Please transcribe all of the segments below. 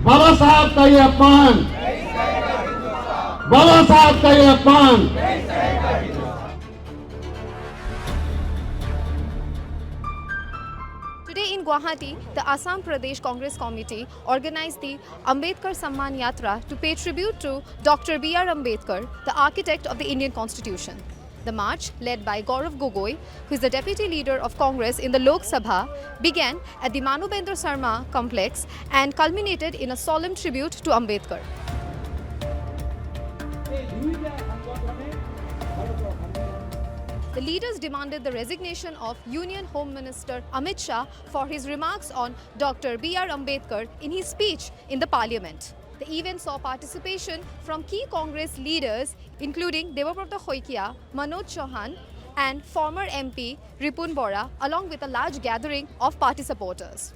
बाबा साहब का ये अपमान, बाबा साहब का ये अपमान। Today in Guwahati, the Assam Pradesh Congress Committee organized the Ambedkar Samman Yatra to pay tribute to Dr. B.R. Ambedkar, the architect of the Indian Constitution. The march, led by Gaurav Gogoi, who is the deputy leader of Congress in the Lok Sabha, began at the Manubendra Sarma complex and culminated in a solemn tribute to Ambedkar. The leaders demanded the resignation of Union Home Minister Amit Shah for his remarks on Dr. B.R. Ambedkar in his speech in the parliament. The event saw participation from key Congress leaders including Debabrata Hoikia, Manoj Chauhan and former MP Ripun Bora, along with a large gathering of party supporters.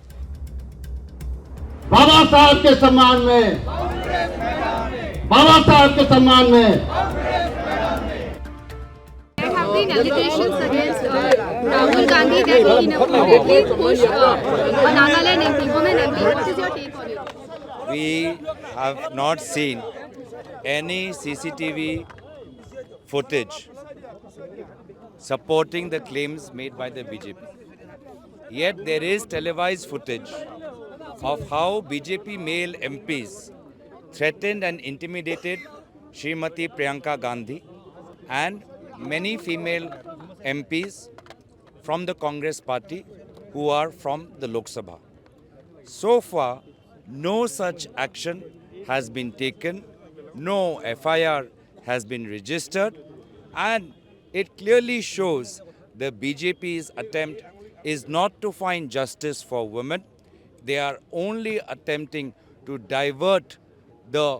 बाबा साहब के सम्मान में, बाबा साहब के सम्मान में There have been allegations against Rahul Gandhi that he inappropriately pushed a Nagaland MP, woman MP. What is your take on it? We have not seen any CCTV footage supporting the claims made by the BJP. Yet there is televised footage of how BJP male MPs threatened and intimidated Srimati Priyanka Gandhi and many female MPs from the Congress party who are from the Lok Sabha. So far, no such action has been taken, no FIR has been registered, and it clearly shows the BJP's attempt is not to find justice for women. They are only attempting to divert the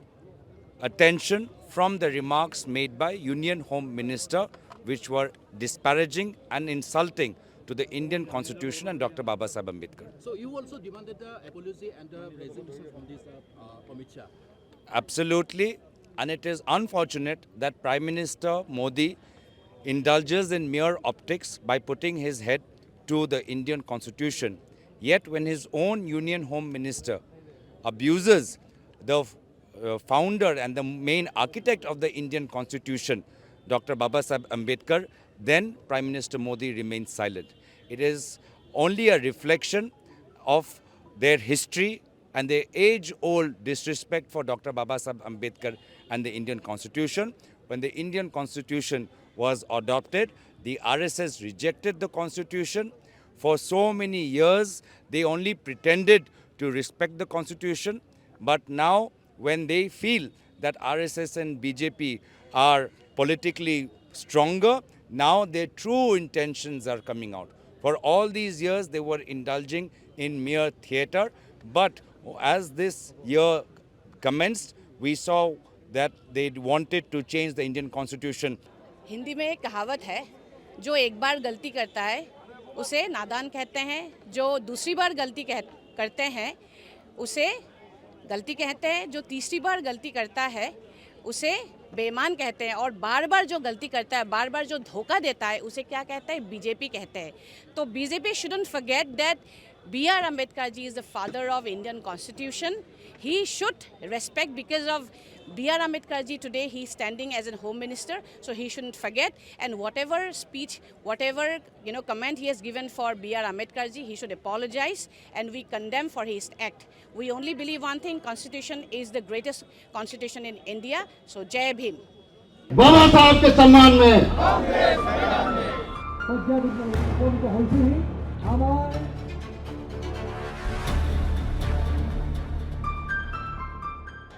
attention from the remarks made by Union Home Minister, which were disparaging and insulting to the Indian Constitution and Dr. Baba Sahib Ambedkar. So you also demanded the apology and the resignation from this Amit Shah? Absolutely, and it is unfortunate that Prime Minister Modi indulges in mere optics by putting his head to the Indian Constitution. Yet when his own Union Home Minister abuses the founder and the main architect of the Indian Constitution, Dr. Baba Sahib Ambedkar, then Prime Minister Modi remains silent. It is only a reflection of their history and their age-old disrespect for Dr. Baba Sahib Ambedkar and the Indian Constitution. When the Indian Constitution was adopted, the RSS rejected the Constitution. For so many years, they only pretended to respect the Constitution. But now, when they feel that RSS and BJP are politically stronger, now their true intentions are coming out. For all these years, they were indulging in mere theatre. But as this year commenced, we saw that they wanted to change the Indian Constitution. Hindi में एक कहावत है, जो एक बार गलती करता है उसे नादान कहते हैं, जो दूसरी बार गलती करते हैं उसे गलती कहते हैं, जो तीसरी बार गलती करता है उसे बेईमान कहते हैं, और बार बार जो गलती करता है, बार बार जो धोखा देता है उसे क्या कहता है? बीजेपी कहते हैं. तो BJP shouldn't forget that B.R. Ambedkar ji is the father of Indian Constitution. He should respect, because of B.R. Ambedkar ji today he is standing as a home minister, so he shouldn't forget, and whatever speech, whatever comment he has given for B.R. Ambedkar ji, he should apologize, and we condemn for his act. We only believe one thing: Constitution is the greatest constitution in India. So Jai Bhim. बाबा साहब के सम्मान में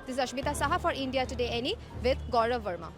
This is Ashmita Saha for India Today Any with Gaurav Verma.